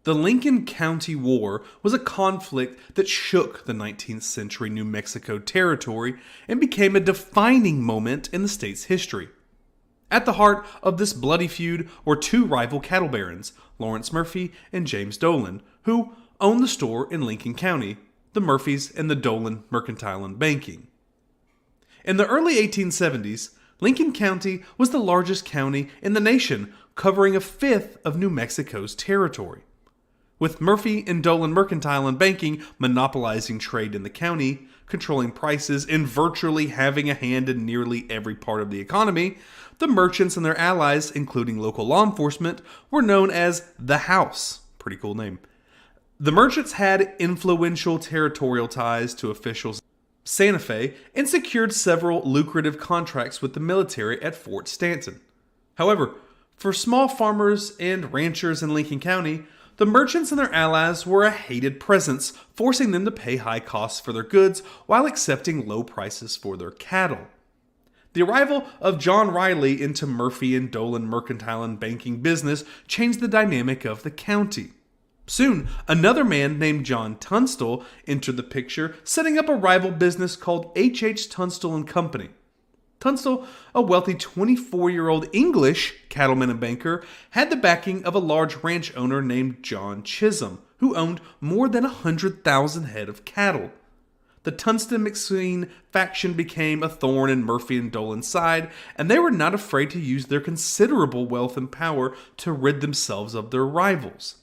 The Lincoln County War was a conflict that shook the 19th century New Mexico territory and became a defining moment in the state's history. At the heart of this bloody feud were two rival cattle barons, Lawrence Murphy and James Dolan, who owned the store in Lincoln County, the Murphys and the Dolan Mercantile and Banking. In the early 1870s, Lincoln County was the largest county in the nation, covering a fifth of New Mexico's territory. With Murphy and Dolan Mercantile and Banking monopolizing trade in the county, controlling prices, and virtually having a hand in nearly every part of the economy, the merchants and their allies, including local law enforcement, were known as the House. Pretty cool name. The merchants had influential territorial ties to officials in Santa Fe and secured several lucrative contracts with the military at Fort Stanton. However, for small farmers and ranchers in Lincoln County, the merchants and their allies were a hated presence, forcing them to pay high costs for their goods while accepting low prices for their cattle. The arrival of John Riley into Murphy and Dolan Mercantile and Banking business changed the dynamic of the county. Soon, another man named John Tunstall entered the picture, setting up a rival business called H. Tunstall and Company. Tunstall, a wealthy 24-year-old English cattleman and banker, had the backing of a large ranch owner named John Chisholm, who owned more than 100,000 head of cattle. The Tunstall-McSween faction became a thorn in Murphy and Dolan's side, and they were not afraid to use their considerable wealth and power to rid themselves of their rivals.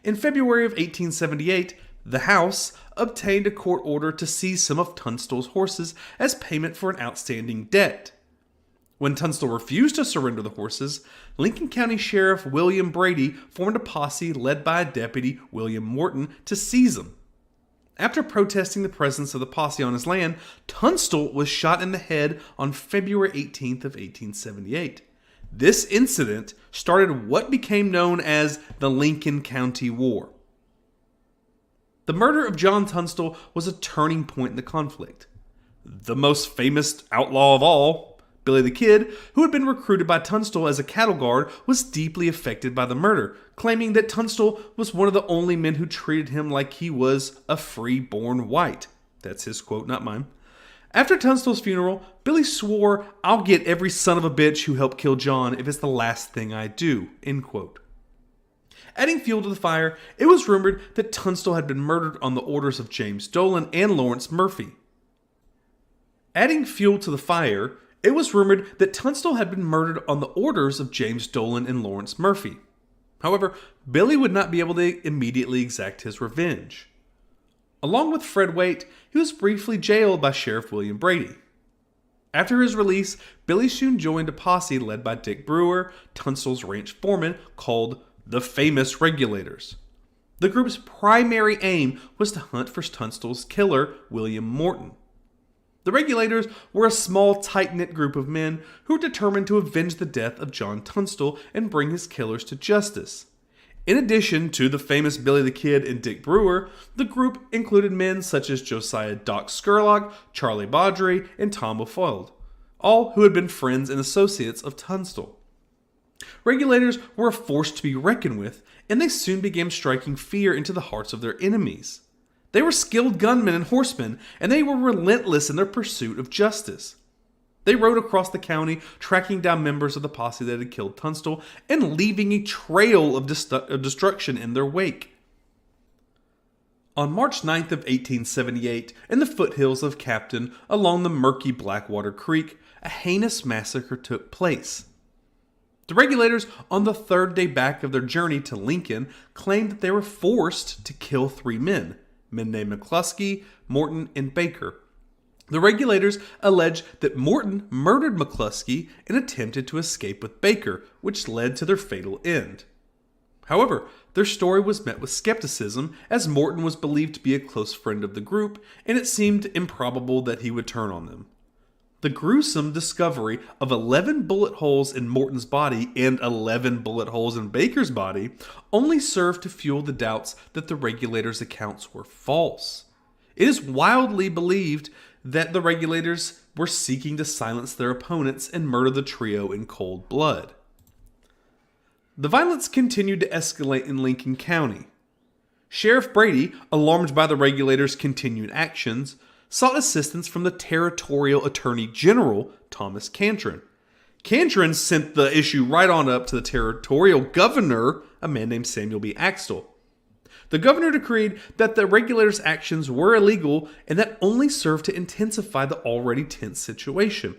In February of 1878, the House obtained a court order to seize some of Tunstall's horses as payment for an outstanding debt. When Tunstall refused to surrender the horses, Lincoln County Sheriff William Brady formed a posse led by Deputy William Morton to seize them. After protesting the presence of the posse on his land, Tunstall was shot in the head on February 18th of 1878. This incident started what became known as the Lincoln County War. The murder of John Tunstall was a turning point in the conflict. The most famous outlaw of all, Billy the Kid, who had been recruited by Tunstall as a cattle guard, was deeply affected by the murder, claiming that Tunstall was one of the only men who treated him like he was a free-born white. That's his quote, not mine. After Tunstall's funeral, Billy swore, "I'll get every son of a bitch who helped kill John if it's the last thing I do," end quote. Adding fuel to the fire, it was rumored that Tunstall had been murdered on the orders of James Dolan and Lawrence Murphy. Adding fuel to the fire, it was rumored that Tunstall had been murdered on the orders of James Dolan and Lawrence Murphy. However, Billy would not be able to immediately exact his revenge. Along with Fred Waite, he was briefly jailed by Sheriff William Brady. After his release, Billy soon joined a posse led by Dick Brewer, Tunstall's ranch foreman, called the Famous Regulators. The group's primary aim was to hunt for Tunstall's killer, William Morton. The Regulators were a small, tight-knit group of men who were determined to avenge the death of John Tunstall and bring his killers to justice. In addition to the famous Billy the Kid and Dick Brewer, the group included men such as Josiah Doc Scurlock, Charlie Baudry, and Tom O'Fold, all who had been friends and associates of Tunstall. Regulators were a force to be reckoned with, and they soon began striking fear into the hearts of their enemies. They were skilled gunmen and horsemen, and they were relentless in their pursuit of justice. They rode across the county, tracking down members of the posse that had killed Tunstall and leaving a trail of destruction in their wake. On March 9th of 1878, in the foothills of Captain, along the murky Blackwater Creek, a heinous massacre took place. The Regulators, on the third day back of their journey to Lincoln, claimed that they were forced to kill 3 men named McCluskey, Morton, and Baker. The Regulators alleged that Morton murdered McCluskey and attempted to escape with Baker, which led to their fatal end. However, their story was met with skepticism, as Morton was believed to be a close friend of the group, and it seemed improbable that he would turn on them. The gruesome discovery of 11 bullet holes in Morton's body and 11 bullet holes in Baker's body only served to fuel the doubts that the Regulators' accounts were false. It is wildly believed that the Regulators were seeking to silence their opponents and murder the trio in cold blood. The violence continued to escalate in Lincoln County. Sheriff Brady, alarmed by the regulators' continued actions, sought assistance from the Territorial Attorney General, Thomas Cantron. Cantron sent the issue right on up to the Territorial Governor, a man named Samuel B. Axtell. The governor decreed that the regulators' actions were illegal and that only served to intensify the already tense situation.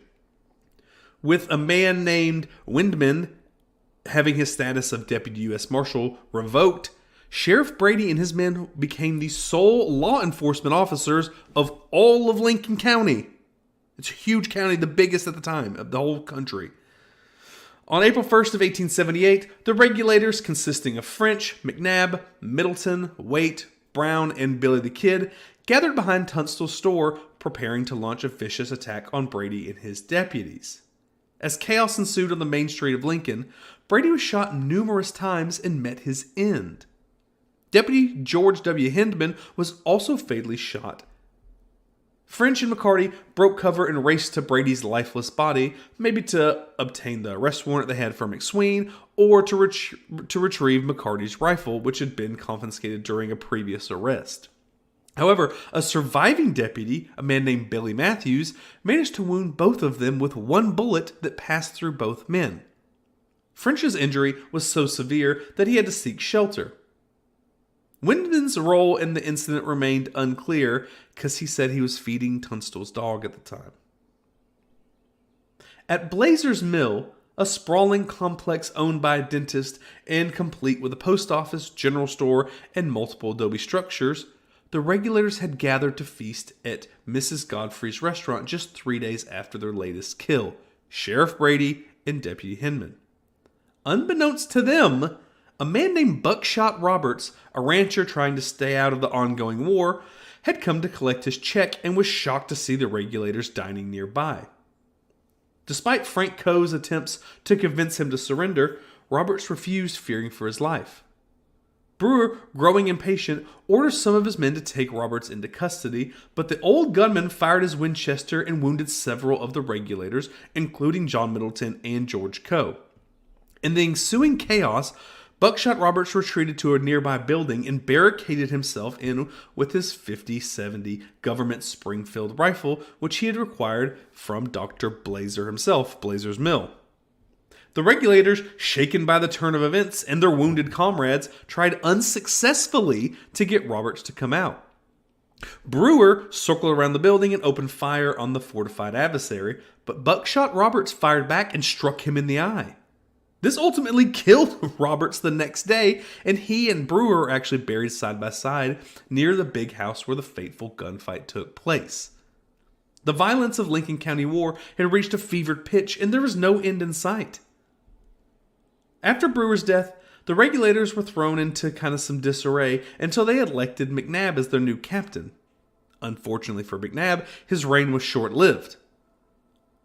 With a man named Windman having his status of Deputy U.S. Marshal revoked, Sheriff Brady and his men became the sole law enforcement officers of all of Lincoln County. It's a huge county, the biggest at the time of the whole country. On April 1st of 1878, the regulators, consisting of French, McNabb, Middleton, Waite, Brown, and Billy the Kid, gathered behind Tunstall's store, preparing to launch a vicious attack on Brady and his deputies. As chaos ensued on the main street of Lincoln, Brady was shot numerous times and met his end. Deputy George W. Hindman was also fatally shot. French and McCarty broke cover and raced to Brady's lifeless body, maybe to obtain the arrest warrant they had for McSween, or to retrieve McCarty's rifle, which had been confiscated during a previous arrest. However, a surviving deputy, a man named Billy Matthews, managed to wound both of them with one bullet that passed through both men. French's injury was so severe that he had to seek shelter. Windman's role in the incident remained unclear because he said he was feeding Tunstall's dog at the time. At Blazer's Mill, a sprawling complex owned by a dentist and complete with a post office, general store, and multiple adobe structures, the regulators had gathered to feast at Mrs. Godfrey's restaurant just 3 days after their latest kill, Sheriff Brady and Deputy Hinman. Unbeknownst to them, a man named Buckshot Roberts, a rancher trying to stay out of the ongoing war, had come to collect his check and was shocked to see the regulators dining nearby. Despite Frank Coe's attempts to convince him to surrender, Roberts refused, fearing for his life. Brewer, growing impatient, orders some of his men to take Roberts into custody, but the old gunman fired his Winchester and wounded several of the regulators, including John Middleton and George Coe. In the ensuing chaos, Buckshot Roberts retreated to a nearby building and barricaded himself in with his .50-70 government Springfield rifle, which he had acquired from Dr. Blazer himself, Blazer's Mill. The regulators, shaken by the turn of events and their wounded comrades, tried unsuccessfully to get Roberts to come out. Brewer circled around the building and opened fire on the fortified adversary, but Buckshot Roberts fired back and struck him in the eye. This ultimately killed Roberts the next day, and he and Brewer are actually buried side by side near the big house where the fateful gunfight took place. The violence of Lincoln County War had reached a fevered pitch, and there was no end in sight. After Brewer's death, the regulators were thrown into kind of some disarray until they elected McNabb as their new captain. Unfortunately for McNabb, his reign was short-lived.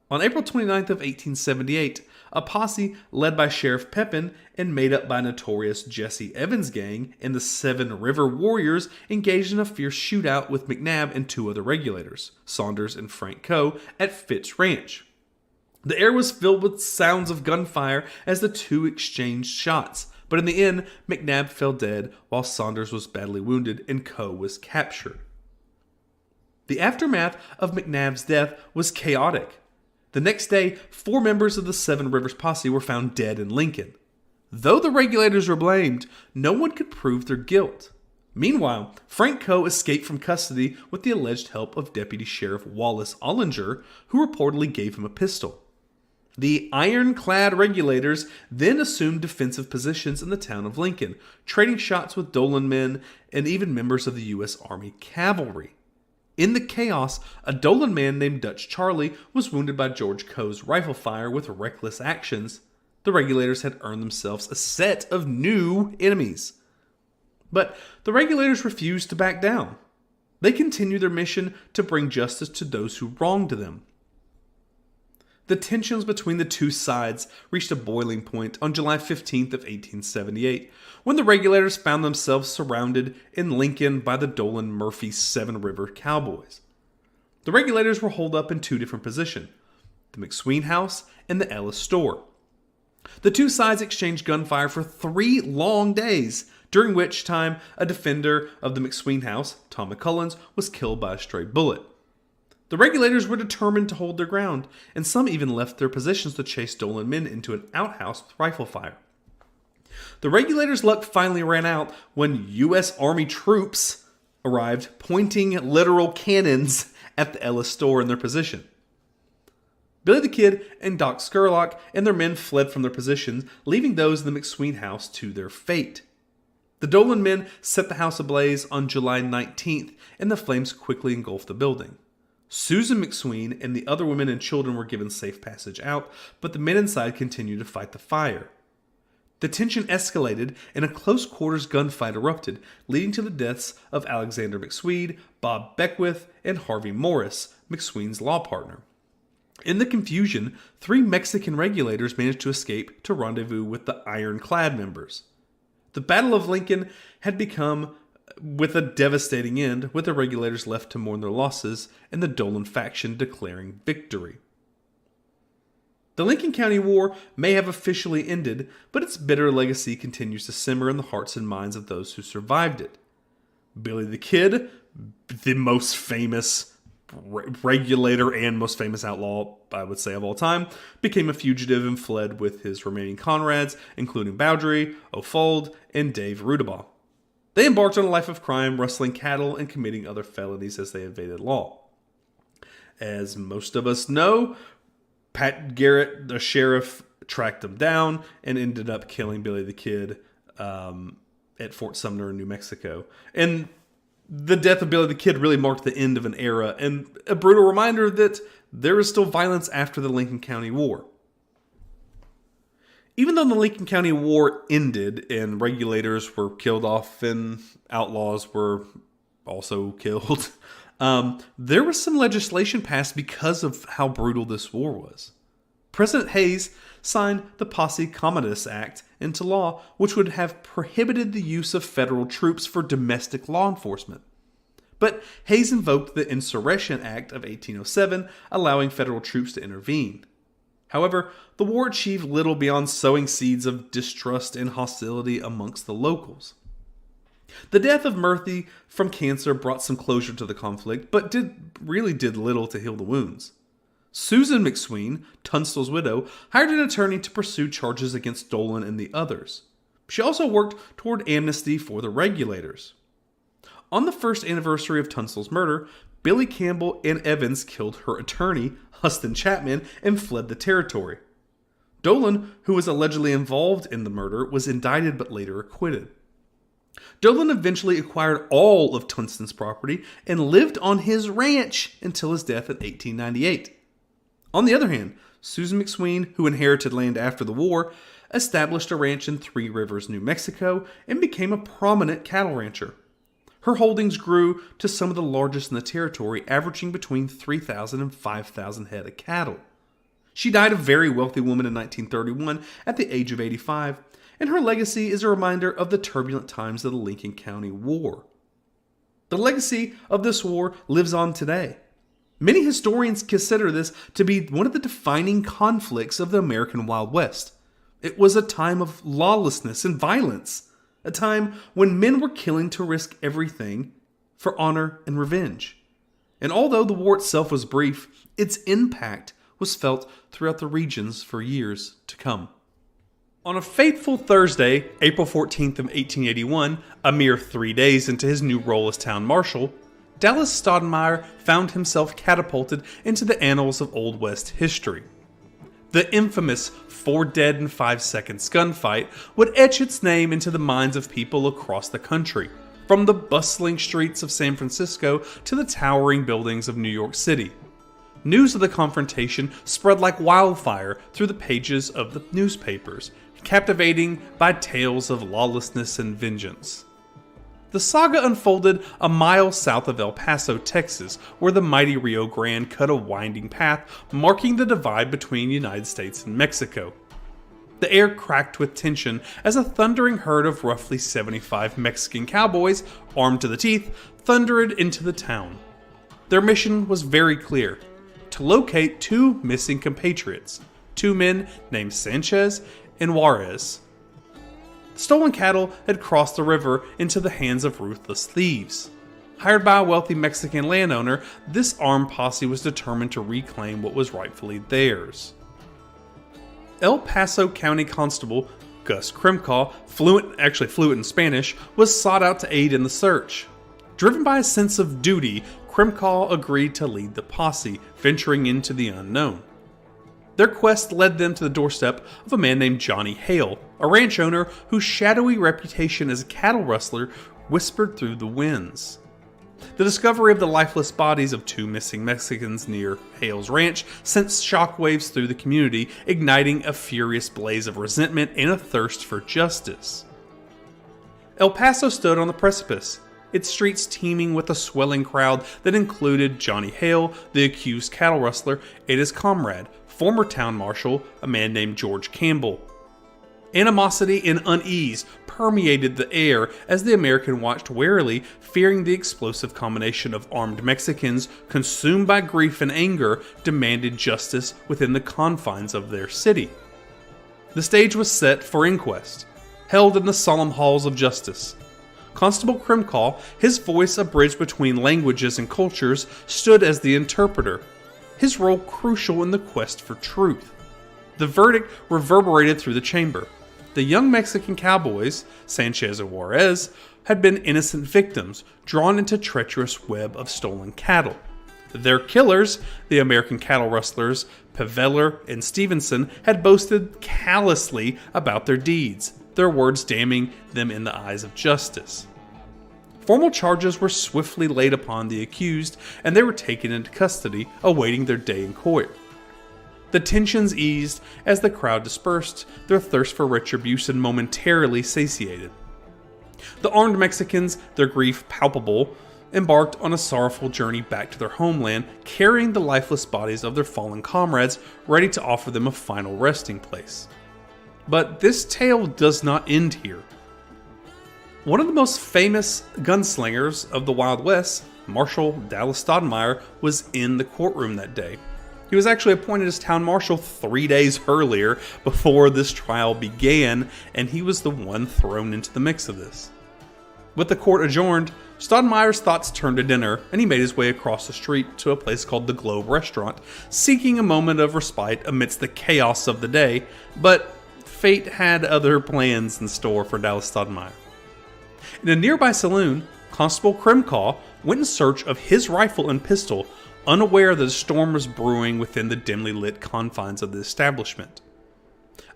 On April 29th of 1878, a posse led by Sheriff Pepin and made up by notorious Jesse Evans' gang and the Seven River Warriors engaged in a fierce shootout with McNabb and two other regulators, Saunders and Frank Coe, at Fitz Ranch. The air was filled with sounds of gunfire as the two exchanged shots, but in the end, McNabb fell dead while Saunders was badly wounded and Coe was captured. The aftermath of McNabb's death was chaotic. The next day, 4 members of the Seven Rivers posse were found dead in Lincoln. Though the regulators were blamed, no one could prove their guilt. Meanwhile, Frank Coe escaped from custody with the alleged help of Deputy Sheriff Wallace Ollinger, who reportedly gave him a pistol. The ironclad regulators then assumed defensive positions in the town of Lincoln, trading shots with Dolan men and even members of the U.S. Army cavalry. In the chaos, a Dolan man named Dutch Charlie was wounded by George Coe's rifle fire with reckless actions. The regulators had earned themselves a set of new enemies. But the regulators refused to back down. They continued their mission to bring justice to those who wronged them. The tensions between the two sides reached a boiling point on July 15th of 1878, when the regulators found themselves surrounded in Lincoln by the Dolan Murphy Seven River Cowboys. The regulators were holed up in 2 different positions, the McSween house and the Ellis store. The two sides exchanged gunfire for 3 long days, during which time a defender of the McSween house, Tom McCullens, was killed by a stray bullet. The Regulators were determined to hold their ground, and some even left their positions to chase Dolan men into an outhouse with rifle fire. The Regulators' luck finally ran out when U.S. Army troops arrived, pointing literal cannons at the Ellis store in their position. Billy the Kid and Doc Scurlock and their men fled from their positions, leaving those in the McSween house to their fate. The Dolan men set the house ablaze on July 19th, and the flames quickly engulfed the building. Susan McSween and the other women and children were given safe passage out, but the men inside continued to fight the fire. The tension escalated and a close-quarters gunfight erupted, leading to the deaths of Alexander McSween, Bob Beckwith, and Harvey Morris, McSween's law partner. In the confusion, 3 Mexican Regulators managed to escape to rendezvous with the Ironclad members. The Battle of Lincoln had become with a devastating end, with the Regulators left to mourn their losses and the Dolan faction declaring victory. The Lincoln County War may have officially ended, but its bitter legacy continues to simmer in the hearts and minds of those who survived it. Billy the Kid, the most famous Regulator and most famous outlaw, I would say, of all time, became a fugitive and fled with his remaining comrades, including Bowdry, O'Fold, and Dave Rudabaugh. They embarked on a life of crime, rustling cattle, and committing other felonies as they evaded law. As most of us know, Pat Garrett, the sheriff, tracked them down and ended up killing Billy the Kid at Fort Sumner in New Mexico. And the death of Billy the Kid really marked the end of an era, and a brutal reminder that there is still violence after the Lincoln County War. Even though the Lincoln County War ended and Regulators were killed off and outlaws were also killed, there was some legislation passed because of how brutal this war was. President Hayes signed the Posse Comitatus Act into law, which would have prohibited the use of federal troops for domestic law enforcement. But Hayes invoked the Insurrection Act of 1807, allowing federal troops to intervene. However, the war achieved little beyond sowing seeds of distrust and hostility amongst the locals. The death of Murphy from cancer brought some closure to the conflict, but did little to heal the wounds. Susan McSween, Tunstall's widow, hired an attorney to pursue charges against Dolan and the others. She also worked toward amnesty for the Regulators. On the first anniversary of Tunstall's murder, Billy Campbell and Evans killed her attorney, Huston Chapman, and fled the territory. Dolan, who was allegedly involved in the murder, was indicted but later acquitted. Dolan eventually acquired all of Tunstall's property and lived on his ranch until his death in 1898. On the other hand, Susan McSween, who inherited land after the war, established a ranch in Three Rivers, New Mexico, and became a prominent cattle rancher. Her holdings grew to some of the largest in the territory, averaging between 3,000 and 5,000 head of cattle. She died a very wealthy woman in 1931 at the age of 85, and her legacy is a reminder of the turbulent times of the Lincoln County War. The legacy of this war lives on today. Many historians consider this to be one of the defining conflicts of the American Wild West. It was a time of lawlessness and violence, a time when men were killing to risk everything for honor and revenge. And although the war itself was brief, its impact was felt throughout the regions for years to come. On a fateful Thursday, April 14th of 1881, a mere 3 days into his new role as town marshal, Dallas Stoudemire found himself catapulted into the annals of Old West history. The infamous 4 dead in 5 seconds gunfight would etch its name into the minds of people across the country, from the bustling streets of San Francisco to the towering buildings of New York City. News of the confrontation spread like wildfire through the pages of the newspapers, captivating by tales of lawlessness and vengeance. The saga unfolded a mile south of El Paso, Texas, where the mighty Rio Grande cut a winding path, marking the divide between the United States and Mexico. The air cracked with tension as a thundering herd of roughly 75 Mexican cowboys, armed to the teeth, thundered into the town. Their mission was very clear: to locate 2 missing compatriots, 2 men named Sanchez and Juarez. Stolen cattle had crossed the river into the hands of ruthless thieves. Hired by a wealthy Mexican landowner, this armed posse was determined to reclaim what was rightfully theirs. El Paso County Constable Gus Crimcaw, fluent in Spanish, was sought out to aid in the search. Driven by a sense of duty, Crimcaw agreed to lead the posse, venturing into the unknown. Their quest led them to the doorstep of a man named Johnny Hale, a ranch owner whose shadowy reputation as a cattle rustler whispered through the winds. The discovery of the lifeless bodies of 2 missing Mexicans near Hale's ranch sent shockwaves through the community, igniting a furious blaze of resentment and a thirst for justice. El Paso stood on the precipice, its streets teeming with a swelling crowd that included Johnny Hale, the accused cattle rustler, and his comrade, former town marshal, a man named George Campbell. Animosity and unease permeated the air as the American watched warily, fearing the explosive combination of armed Mexicans consumed by grief and anger demanded justice within the confines of their city. The stage was set for inquest, held in the solemn halls of justice. Constable Crimcaw, his voice a bridge between languages and cultures, stood as the interpreter, his role crucial in the quest for truth. The verdict reverberated through the chamber. The young Mexican cowboys, Sanchez and Juarez, had been innocent victims drawn into treacherous web of stolen cattle. Their killers, the American cattle rustlers Peveler and Stevenson, had boasted callously about their deeds, their words damning them in the eyes of justice. Formal charges were swiftly laid upon the accused, and they were taken into custody, awaiting their day in court. The tensions eased as the crowd dispersed, their thirst for retribution momentarily satiated. The armed Mexicans, their grief palpable, embarked on a sorrowful journey back to their homeland, carrying the lifeless bodies of their fallen comrades, ready to offer them a final resting place. But this tale does not end here. One of the most famous gunslingers of the Wild West, Marshal Dallas Stoudemire, was in the courtroom that day. He was actually appointed as town marshal 3 days earlier before this trial began, and he was the one thrown into the mix of this. With the court adjourned, Stoudemire's thoughts turned to dinner, and he made his way across the street to a place called the Globe Restaurant, seeking a moment of respite amidst the chaos of the day, but fate had other plans in store for Dallas Stoudemire. In a nearby saloon, Constable Crimcaw went in search of his rifle and pistol, unaware that a storm was brewing within the dimly lit confines of the establishment.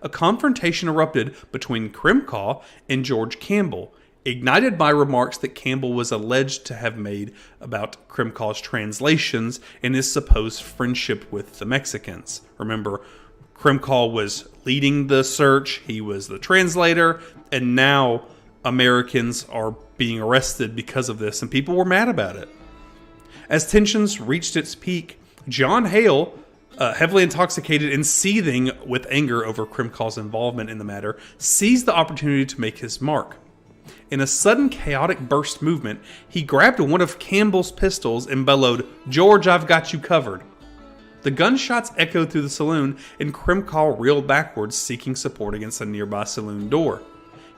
A confrontation erupted between Crimcaw and George Campbell, ignited by remarks that Campbell was alleged to have made about Crimcaw's translations and his supposed friendship with the Mexicans. Remember, Crimcaw was leading the search, he was the translator, and now Americans are being arrested because of this, and people were mad about it. As tensions reached its peak, John Hale, heavily intoxicated and seething with anger over Crimcaw's involvement in the matter, seized the opportunity to make his mark. In a sudden chaotic burst movement, he grabbed one of Campbell's pistols and bellowed, "George, I've got you covered." The gunshots echoed through the saloon, and Crimcaw reeled backwards, seeking support against a nearby saloon door.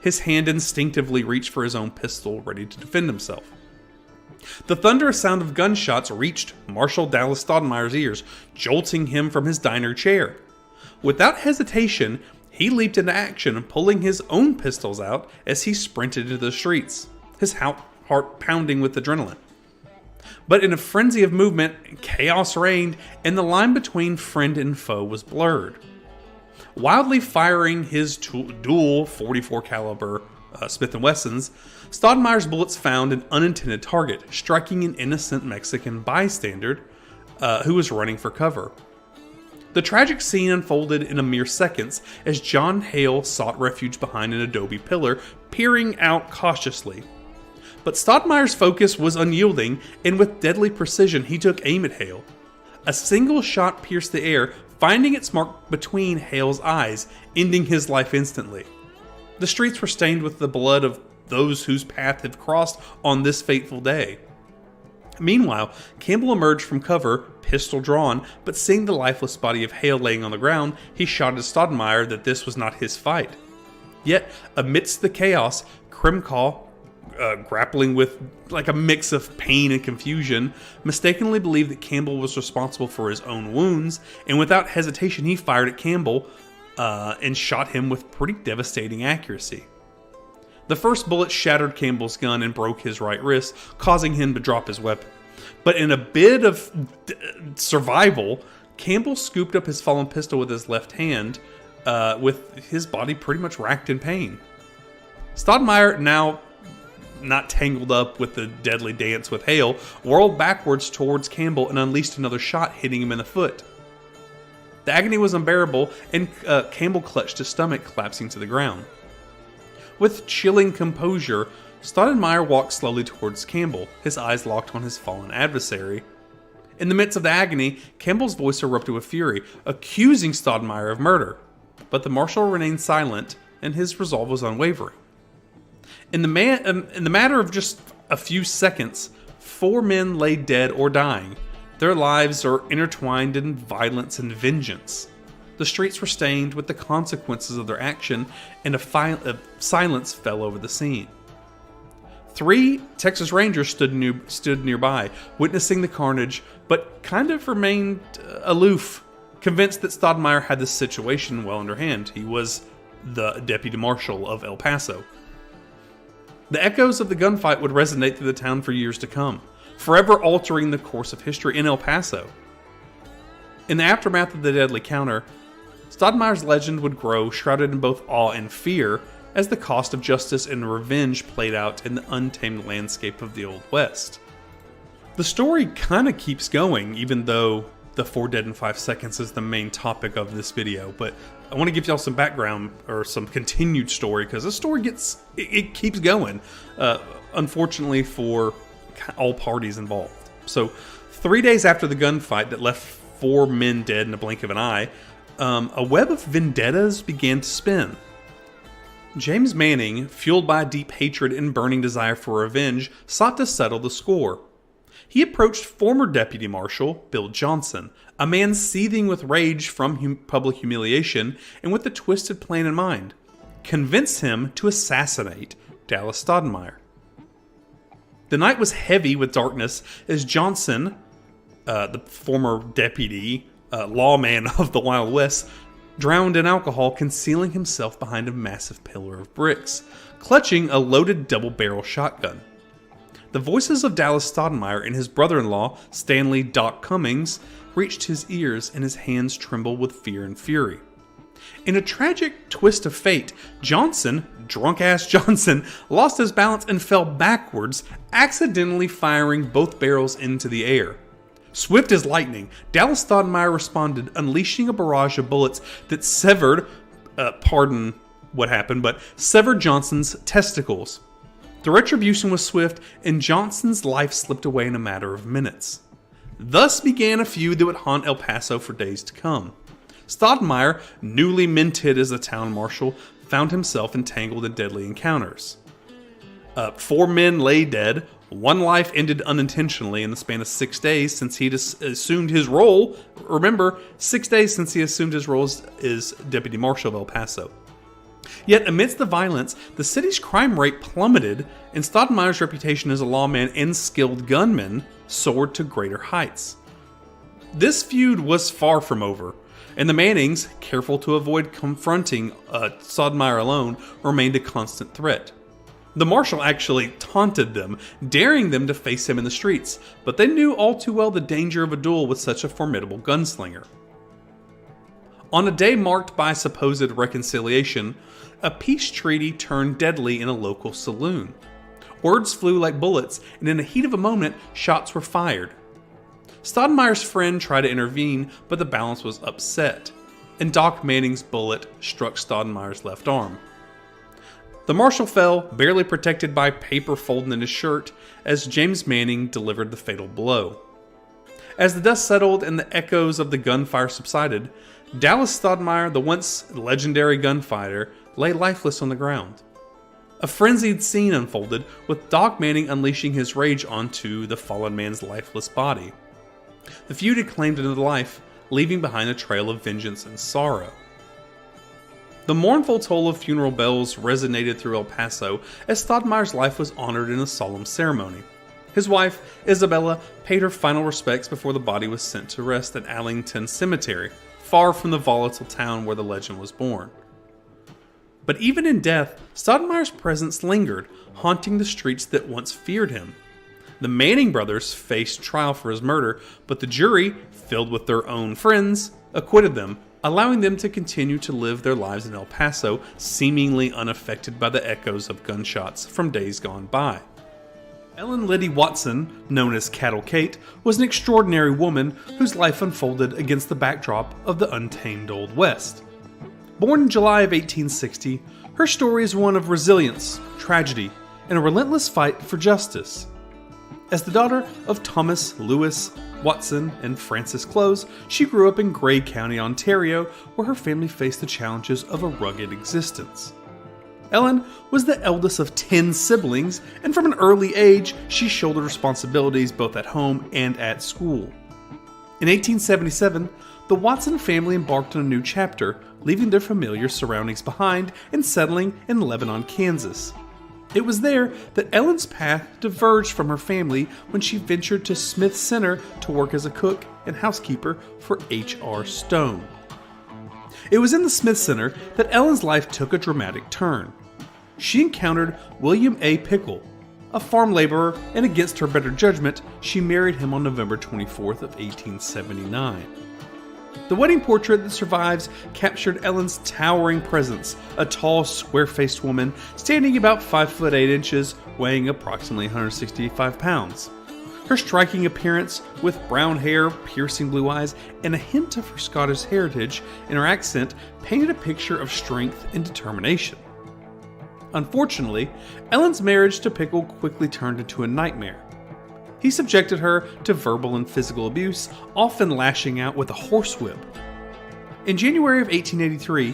His hand instinctively reached for his own pistol, ready to defend himself. The thunderous sound of gunshots reached Marshal Dallas Stoudemire's ears, jolting him from his diner chair. Without hesitation, he leaped into action, pulling his own pistols out as he sprinted into the streets, his heart pounding with adrenaline. But in a frenzy of movement, chaos reigned, and the line between friend and foe was blurred. Wildly firing his dual .44 caliber Smith & Wessons, Stoudemire's bullets found an unintended target, striking an innocent Mexican bystander who was running for cover. The tragic scene unfolded in a mere seconds as John Hale sought refuge behind an adobe pillar, peering out cautiously. But Stoudemire's focus was unyielding, and with deadly precision he took aim at Hale. A single shot pierced the air, finding its mark between Hale's eyes, ending his life instantly. The streets were stained with the blood of those whose path had crossed on this fateful day. Meanwhile, Campbell emerged from cover, pistol drawn, but seeing the lifeless body of Hale laying on the ground, he shouted at Stoudemire that this was not his fight. Yet, amidst the chaos, Krimkaw, grappling with like a mix of pain and confusion, mistakenly believed that Campbell was responsible for his own wounds, and without hesitation he fired at Campbell and shot him with pretty devastating accuracy. The first bullet shattered Campbell's gun and broke his right wrist, causing him to drop his weapon. But in a bid of survival, Campbell scooped up his fallen pistol with his left hand, with his body pretty much racked in pain. Stoudemire, now not tangled up with the deadly dance with Hale, whirled backwards towards Campbell and unleashed another shot, hitting him in the foot. The agony was unbearable, and Campbell clutched his stomach, collapsing to the ground. With chilling composure, Stoudemire walked slowly towards Campbell, his eyes locked on his fallen adversary. In the midst of the agony, Campbell's voice erupted with fury, accusing Stoudemire of murder. But the marshal remained silent, and his resolve was unwavering. In the matter of just a few seconds, 4 men lay dead or dying. Their lives are intertwined in violence and vengeance. The streets were stained with the consequences of their action, and a silence fell over the scene. 3 Texas Rangers stood nearby, witnessing the carnage, but kind of remained aloof, convinced that Stoudemire had the situation well under hand. He was the deputy marshal of El Paso. The echoes of the gunfight would resonate through the town for years to come, forever altering the course of history in El Paso. In the aftermath of the deadly counter, Stoudemire's legend would grow, shrouded in both awe and fear, as the cost of justice and revenge played out in the untamed landscape of the Old West. The story kind of keeps going, even though the 4 Dead in 5 Seconds is the main topic of this video, but I want to give y'all some background, or some continued story, because the story it keeps going, unfortunately for all parties involved. So, 3 days after the gunfight that left 4 men dead in a blink of an eye, a web of vendettas began to spin. James Manning, fueled by a deep hatred and burning desire for revenge, sought to settle the score. He approached former Deputy Marshal Bill Johnson, a man seething with rage from public humiliation and with a twisted plan in mind: convince him to assassinate Dallas Stoudemire. The night was heavy with darkness as Johnson, the former deputy, lawman of the Wild West, drowned in alcohol, concealing himself behind a massive pillar of bricks, clutching a loaded double-barrel shotgun. The voices of Dallas Stoudemire and his brother-in-law, Stanley Doc Cummings, reached his ears, and his hands trembled with fear and fury. In a tragic twist of fate, Johnson, drunk-ass Johnson, lost his balance and fell backwards, accidentally firing both barrels into the air. Swift as lightning, Dallas Stoudemire responded, unleashing a barrage of bullets that severed Johnson's testicles. The retribution was swift, and Johnson's life slipped away in a matter of minutes. Thus began a feud that would haunt El Paso for days to come. Stoudemire, newly minted as a town marshal, found himself entangled in deadly encounters. 4 men lay dead. 1 life ended unintentionally in the span of 6 days since he assumed his role. Remember, 6 days since he assumed his role as Deputy Marshal of El Paso. Yet amidst the violence, the city's crime rate plummeted, and Stoudemire's reputation as a lawman and skilled gunman soared to greater heights. This feud was far from over, and the Mannings, careful to avoid confronting Stoudemire alone, remained a constant threat. The marshal actually taunted them, daring them to face him in the streets, but they knew all too well the danger of a duel with such a formidable gunslinger. On a day marked by supposed reconciliation, a peace treaty turned deadly in a local saloon. Words flew like bullets, and in the heat of a moment, shots were fired. Stoudemire's friend tried to intervene, but the balance was upset, and Doc Manning's bullet struck Stoudemire's left arm. The marshal fell, barely protected by paper folding in his shirt, as James Manning delivered the fatal blow. As the dust settled and the echoes of the gunfire subsided, Dallas Stoudemire, the once legendary gunfighter, lay lifeless on the ground. A frenzied scene unfolded, with Doc Manning unleashing his rage onto the fallen man's lifeless body. The feud had claimed another life, leaving behind a trail of vengeance and sorrow. The mournful toll of funeral bells resonated through El Paso as Stoudemire's life was honored in a solemn ceremony. His wife, Isabella, paid her final respects before the body was sent to rest at Allington Cemetery, far from the volatile town where the legend was born. But even in death, Stoudemire's presence lingered, haunting the streets that once feared him. The Manning brothers faced trial for his murder, but the jury, filled with their own friends, acquitted them, allowing them to continue to live their lives in El Paso, seemingly unaffected by the echoes of gunshots from days gone by. Ellen Liddy Watson, known as Cattle Kate, was an extraordinary woman whose life unfolded against the backdrop of the untamed Old West. Born in July of 1860, her story is one of resilience, tragedy, and a relentless fight for justice. As the daughter of Thomas Lewis Watson and Frances Close, she grew up in Grey County, Ontario, where her family faced the challenges of a rugged existence. Ellen was the eldest of 10 siblings, and from an early age, she shouldered responsibilities both at home and at school. In 1877, the Watson family embarked on a new chapter, leaving their familiar surroundings behind and settling in Lebanon, Kansas. It was there that Ellen's path diverged from her family when she ventured to Smith Center to work as a cook and housekeeper for H.R. Stone. It was in the Smith Center that Ellen's life took a dramatic turn. She encountered William A. Pickle, a farm laborer, and against her better judgment, she married him on November 24th of 1879. The wedding portrait that survives captured Ellen's towering presence, a tall, square-faced woman standing about 5 foot 8 inches, weighing approximately 165 pounds. Her striking appearance, with brown hair, piercing blue eyes, and a hint of her Scottish heritage in her accent, painted a picture of strength and determination. Unfortunately, Ellen's marriage to Pickle quickly turned into a nightmare. He subjected her to verbal and physical abuse, often lashing out with a horsewhip. In January of 1883,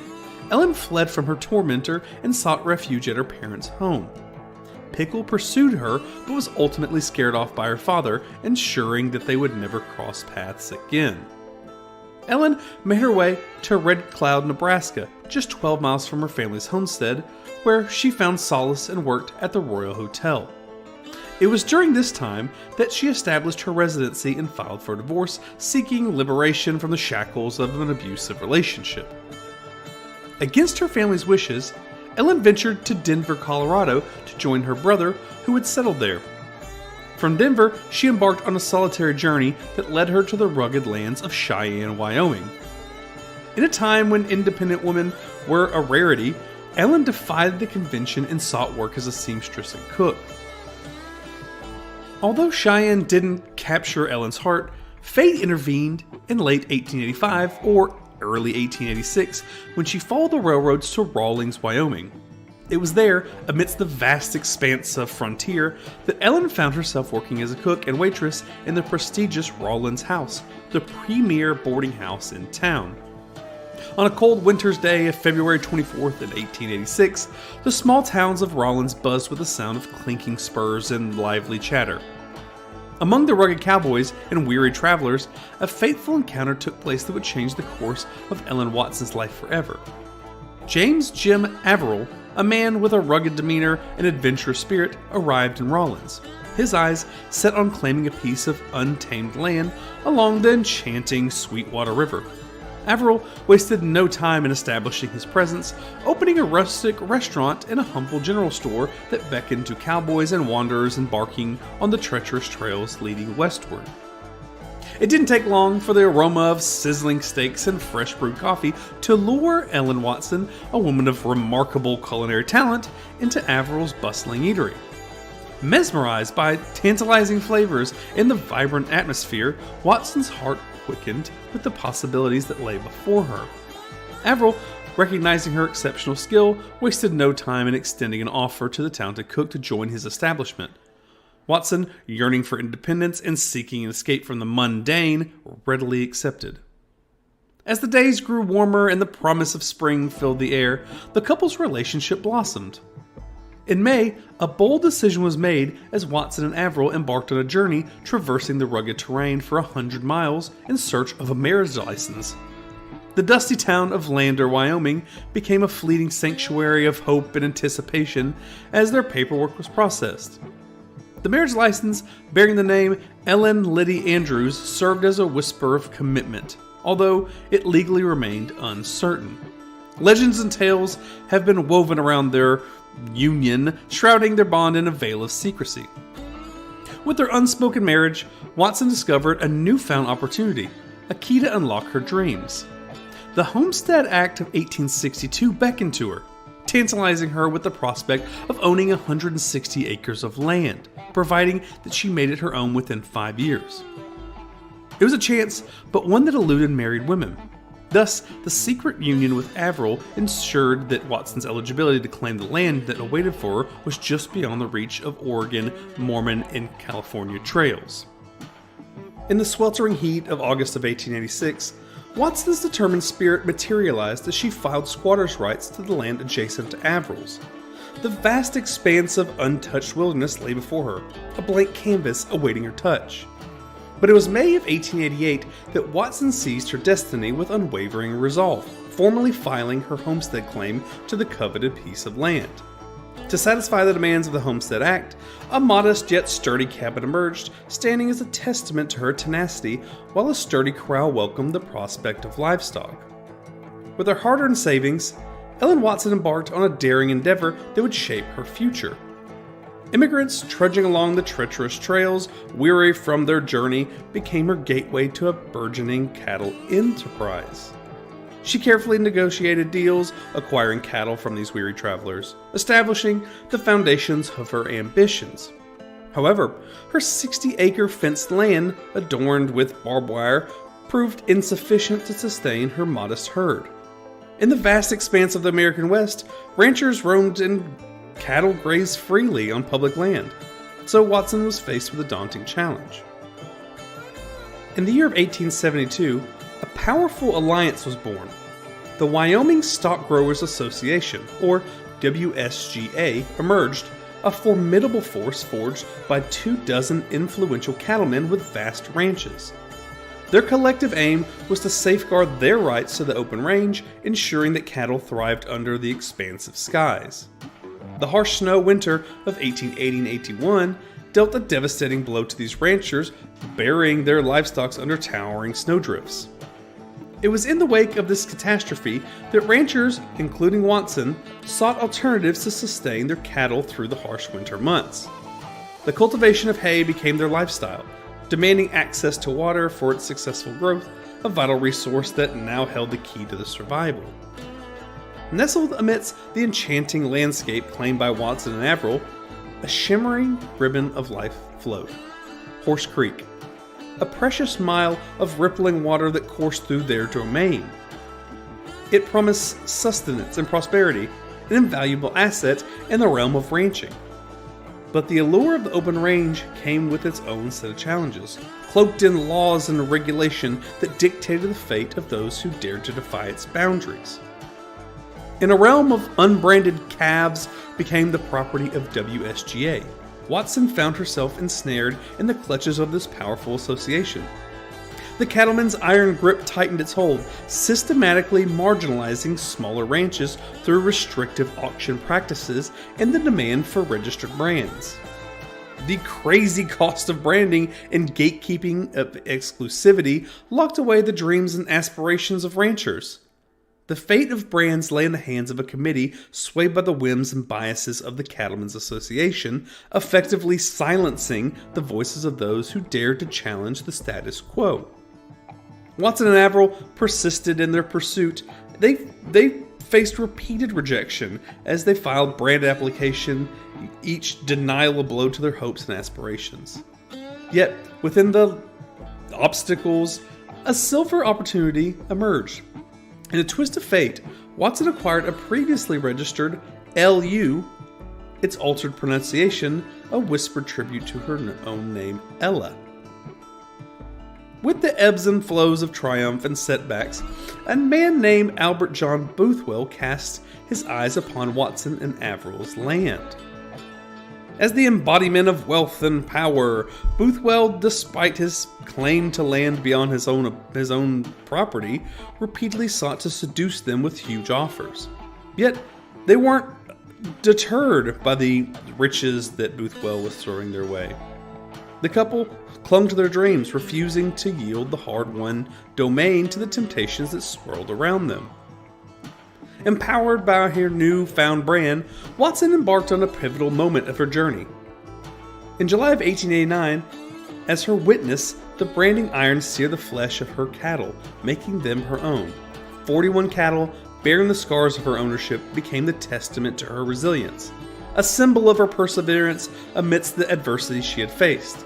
Ellen fled from her tormentor and sought refuge at her parents' home. Pickle pursued her, but was ultimately scared off by her father, ensuring that they would never cross paths again. Ellen made her way to Red Cloud, Nebraska, just 12 miles from her family's homestead, where she found solace and worked at the Royal Hotel. It was during this time that she established her residency and filed for divorce, seeking liberation from the shackles of an abusive relationship. Against her family's wishes, Ellen ventured to Denver, Colorado to join her brother, who had settled there. From Denver, she embarked on a solitary journey that led her to the rugged lands of Cheyenne, Wyoming. In a time when independent women were a rarity, Ellen defied the convention and sought work as a seamstress and cook. Although Cheyenne didn't capture Ellen's heart, fate intervened in late 1885 or early 1886 when she followed the railroads to Rawlins, Wyoming. It was there, amidst the vast expanse of frontier, that Ellen found herself working as a cook and waitress in the prestigious Rawlins House, the premier boarding house in town. On a cold winter's day of February 24th in 1886, the small towns of Rawlins buzzed with the sound of clinking spurs and lively chatter. Among the rugged cowboys and weary travelers, a fateful encounter took place that would change the course of Ellen Watson's life forever. James Jim Averill, a man with a rugged demeanor and adventurous spirit, arrived in Rawlins, his eyes set on claiming a piece of untamed land along the enchanting Sweetwater River. Averill wasted no time in establishing his presence, opening a rustic restaurant and a humble general store that beckoned to cowboys and wanderers embarking on the treacherous trails leading westward. It didn't take long for the aroma of sizzling steaks and fresh brewed coffee to lure Ellen Watson, a woman of remarkable culinary talent, into Averill's bustling eatery. Mesmerized by tantalizing flavors and the vibrant atmosphere, Watson's heart quickened with the possibilities that lay before her. Averill, recognizing her exceptional skill, wasted no time in extending an offer to the talented cook to join his establishment. Watson, yearning for independence and seeking an escape from the mundane, readily accepted. As the days grew warmer and the promise of spring filled the air, the couple's relationship blossomed. In May, a bold decision was made as Watson and Averill embarked on a journey traversing the rugged terrain for 100 miles in search of a marriage license. The dusty town of Lander, Wyoming became a fleeting sanctuary of hope and anticipation as their paperwork was processed. The marriage license, bearing the name Ellen Liddy Andrews, served as a whisper of commitment, although it legally remained uncertain. Legends and tales have been woven around their union, shrouding their bond in a veil of secrecy. With their unspoken marriage, Watson discovered a newfound opportunity, a key to unlock her dreams. The Homestead Act of 1862 beckoned to her, tantalizing her with the prospect of owning 160 acres of land, providing that she made it her own within 5 years. It was a chance, but one that eluded married women. Thus, the secret union with Averill ensured that Watson's eligibility to claim the land that awaited for her was just beyond the reach of Oregon, Mormon, and California trails. In the sweltering heat of August of 1886, Watson's determined spirit materialized as she filed squatters' rights to the land adjacent to Averill's. The vast expanse of untouched wilderness lay before her, a blank canvas awaiting her touch. But it was May of 1888 that Watson seized her destiny with unwavering resolve, formally filing her homestead claim to the coveted piece of land. To satisfy the demands of the Homestead Act, a modest yet sturdy cabin emerged, standing as a testament to her tenacity, while a sturdy corral welcomed the prospect of livestock. With her hard-earned savings, Ellen Watson embarked on a daring endeavor that would shape her future. Immigrants trudging along the treacherous trails, weary from their journey, became her gateway to a burgeoning cattle enterprise. She carefully negotiated deals, acquiring cattle from these weary travelers, establishing the foundations of her ambitions. However, her 60-acre fenced land, adorned with barbed wire, proved insufficient to sustain her modest herd. In the vast expanse of the American West, ranchers roamed and cattle grazed freely on public land, so Watson was faced with a daunting challenge. In the year of 1872, a powerful alliance was born. The Wyoming Stock Growers Association, or WSGA, emerged, a formidable force forged by 24 influential cattlemen with vast ranches. Their collective aim was to safeguard their rights to the open range, ensuring that cattle thrived under the expansive skies. The harsh snow winter of 1880-81 dealt a devastating blow to these ranchers, burying their livestock under towering snowdrifts. It was in the wake of this catastrophe that ranchers, including Watson, sought alternatives to sustain their cattle through the harsh winter months. The cultivation of hay became their lifestyle, demanding access to water for its successful growth, a vital resource that now held the key to their survival. Nestled amidst the enchanting landscape claimed by Watson and Averill, a shimmering ribbon of life flowed. Horse Creek, a precious mile of rippling water that coursed through their domain. It promised sustenance and prosperity, an invaluable asset in the realm of ranching. But the allure of the open range came with its own set of challenges, cloaked in laws and regulation that dictated the fate of those who dared to defy its boundaries. In a realm of unbranded calves became the property of WSGA, Watson found herself ensnared in the clutches of this powerful association. The cattleman's iron grip tightened its hold, systematically marginalizing smaller ranches through restrictive auction practices and the demand for registered brands. The crazy cost of branding and gatekeeping of exclusivity locked away the dreams and aspirations of ranchers. The fate of brands lay in the hands of a committee swayed by the whims and biases of the Cattlemen's Association, effectively silencing the voices of those who dared to challenge the status quo. Watson and Averill persisted in their pursuit. They faced repeated rejection as they filed brand application, each denial a blow to their hopes and aspirations. Yet, within the obstacles, a silver opportunity emerged. In a twist of fate, Watson acquired a previously registered LU, its altered pronunciation, a whispered tribute to her own name, Ella. With the ebbs and flows of triumph and setbacks, a man named Albert John Boothwell cast his eyes upon Watson and Averill's land. As the embodiment of wealth and power, Boothwell, despite his claim to land beyond his own property, repeatedly sought to seduce them with huge offers. Yet, they weren't deterred by the riches that Boothwell was throwing their way. The couple clung to their dreams, refusing to yield the hard-won domain to the temptations that swirled around them. Empowered by her newfound brand, Watson embarked on a pivotal moment of her journey. In July of 1889, as her witness, the branding iron seared the flesh of her cattle, making them her own. 41 cattle, bearing the scars of her ownership, became the testament to her resilience, a symbol of her perseverance amidst the adversity she had faced.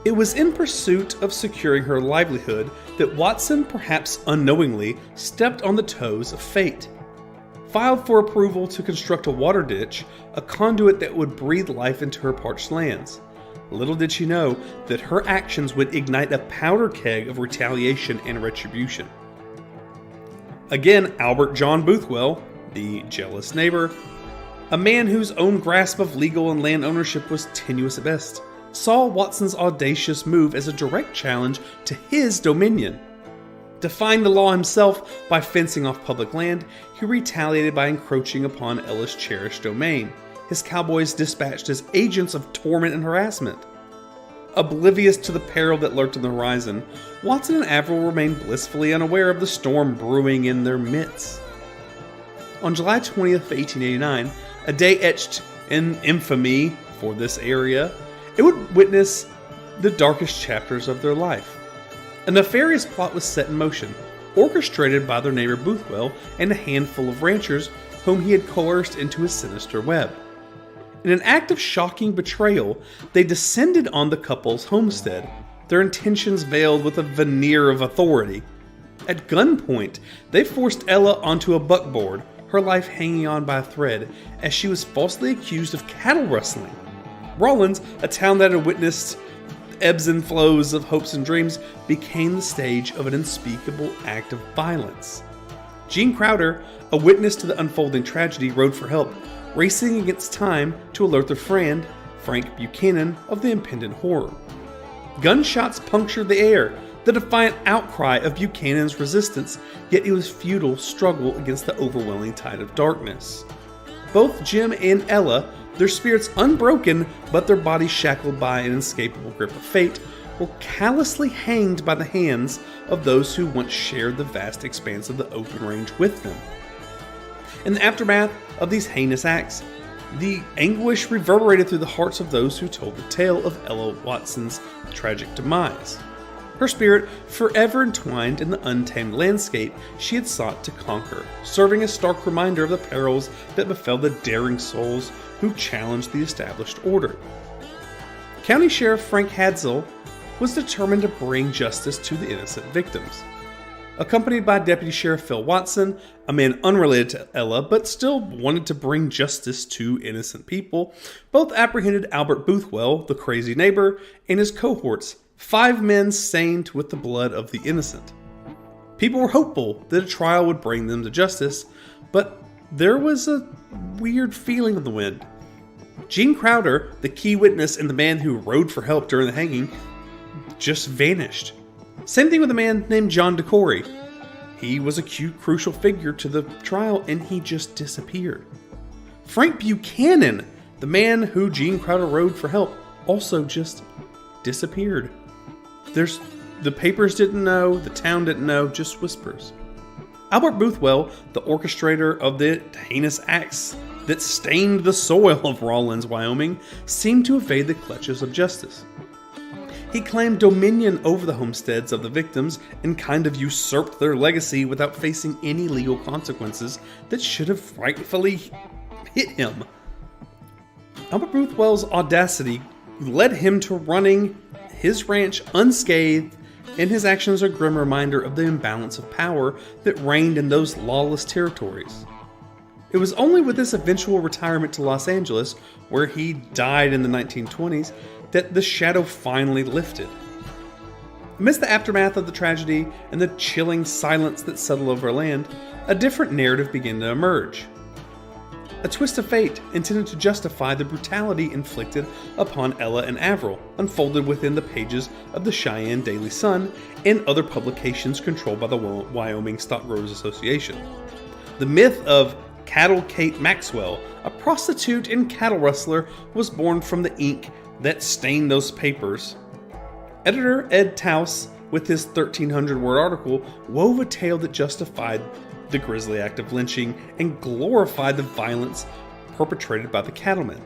It was in pursuit of securing her livelihood that Watson, perhaps unknowingly, stepped on the toes of fate. Filed for approval to construct a water ditch, a conduit that would breathe life into her parched lands. Little did she know that her actions would ignite a powder keg of retaliation and retribution. Again, Albert John Boothwell, the jealous neighbor, a man whose own grasp of legal and land ownership was tenuous at best, saw Watson's audacious move as a direct challenge to his dominion. Defying the law himself by fencing off public land, he retaliated by encroaching upon Ella's cherished domain. His cowboys dispatched as agents of torment and harassment. Oblivious to the peril that lurked on the horizon, Watson and Averill remained blissfully unaware of the storm brewing in their midst. On July 20th, 1889, a day etched in infamy for this area, it would witness the darkest chapters of their life. A nefarious plot was set in motion, orchestrated by their neighbor Boothwell and a handful of ranchers whom he had coerced into his sinister web. In an act of shocking betrayal, they descended on the couple's homestead, their intentions veiled with a veneer of authority. At gunpoint, they forced Ella onto a buckboard, her life hanging on by a thread, as she was falsely accused of cattle rustling. Rawlins, a town that had witnessed ebbs and flows of hopes and dreams, became the stage of an unspeakable act of violence. Gene Crowder, a witness to the unfolding tragedy, rode for help, racing against time to alert their friend, Frank Buchanan, of the impending horror. Gunshots punctured the air, the defiant outcry of Buchanan's resistance, yet it was futile struggle against the overwhelming tide of darkness. Both Jim and Ella, their spirits unbroken but their bodies shackled by an inescapable grip of fate, were callously hanged by the hands of those who once shared the vast expanse of the open range with them. In the aftermath of these heinous acts, the anguish reverberated through the hearts of those who told the tale of Ella Watson's tragic demise. Her spirit forever entwined in the untamed landscape she had sought to conquer, serving a stark reminder of the perils that befell the daring souls who challenged the established order. County Sheriff Frank Hadsell was determined to bring justice to the innocent victims. Accompanied by Deputy Sheriff Phil Watson, a man unrelated to Ella but still wanted to bring justice to innocent people, both apprehended Albert Boothwell, the crazy neighbor, and his cohorts, 5 men stained with the blood of the innocent. People were hopeful that a trial would bring them to justice, but there was a weird feeling in the wind. Gene Crowder, the key witness and the man who rode for help during the hanging, just vanished. Same thing with a man named John DeCory. He was a crucial figure to the trial and he just disappeared. Frank Buchanan, the man who Gene Crowder rode for help, also just disappeared. The papers didn't know, the town didn't know, just whispers. Albert Boothwell, the orchestrator of the heinous acts that stained the soil of Rawlins, Wyoming, seemed to evade the clutches of justice. He claimed dominion over the homesteads of the victims and kind of usurped their legacy without facing any legal consequences that should have rightfully hit him. Albert Boothwell's audacity led him to running his ranch unscathed, and his actions are a grim reminder of the imbalance of power that reigned in those lawless territories. It was only with his eventual retirement to Los Angeles, where he died in the 1920s, that the shadow finally lifted. Amidst the aftermath of the tragedy and the chilling silence that settled over land, a different narrative began to emerge. A twist of fate intended to justify the brutality inflicted upon Ella and Avril unfolded within the pages of the Cheyenne Daily Sun and other publications controlled by the Wyoming Stockgrowers Association. The myth of Cattle Kate Maxwell, a prostitute and cattle rustler, was born from the ink that stained those papers. Editor Ed Taus, with his 1,300-word article, wove a tale that justified the grisly act of lynching and glorified the violence perpetrated by the cattlemen.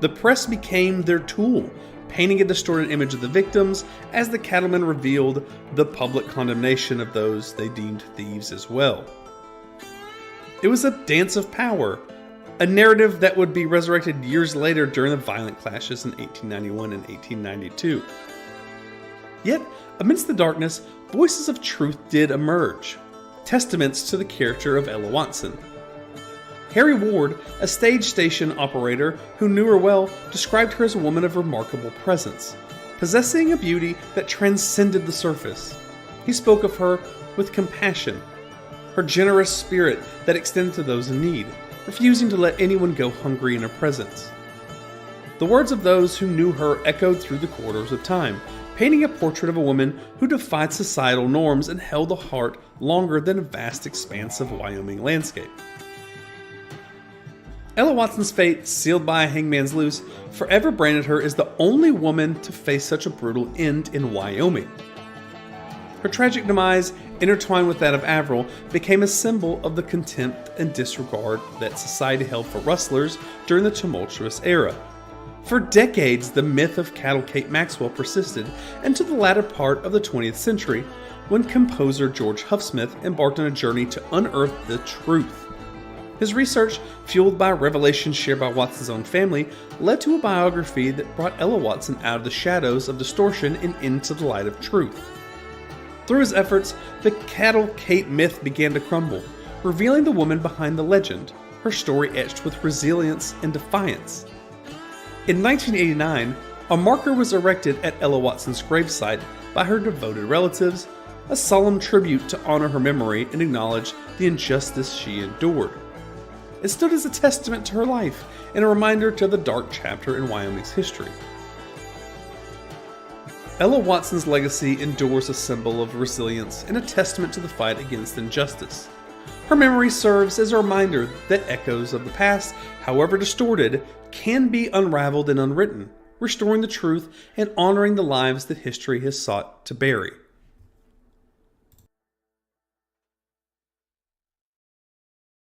The press became their tool, painting a distorted image of the victims as the cattlemen revealed the public condemnation of those they deemed thieves as well. It was a dance of power, a narrative that would be resurrected years later during the violent clashes in 1891 and 1892. Yet, amidst the darkness, voices of truth did emerge, testaments to the character of Ella Watson. Harry Ward, a stage station operator who knew her well, described her as a woman of remarkable presence, possessing a beauty that transcended the surface. He spoke of her with compassion, her generous spirit that extended to those in need, refusing to let anyone go hungry in her presence. The words of those who knew her echoed through the corridors of time, painting a portrait of a woman who defied societal norms and held a heart longer than a vast expanse of Wyoming landscape. Ella Watson's fate, sealed by a hangman's noose, forever branded her as the only woman to face such a brutal end in Wyoming. Her tragic demise, intertwined with that of Avril, became a symbol of the contempt and disregard that society held for rustlers during the tumultuous era. For decades, the myth of Cattle Kate Maxwell persisted into the latter part of the 20th century, when composer George Huffsmith embarked on a journey to unearth the truth. His research, fueled by revelations shared by Watson's own family, led to a biography that brought Ella Watson out of the shadows of distortion and into the light of truth. Through his efforts, the Cattle Kate myth began to crumble, revealing the woman behind the legend, her story etched with resilience and defiance. In 1989, a marker was erected at Ella Watson's gravesite by her devoted relatives, a solemn tribute to honor her memory and acknowledge the injustice she endured. It stood as a testament to her life and a reminder to the dark chapter in Wyoming's history. Ella Watson's legacy endures a symbol of resilience and a testament to the fight against injustice. Her memory serves as a reminder that echoes of the past, however distorted, can be unraveled and unwritten, restoring the truth and honoring the lives that history has sought to bury.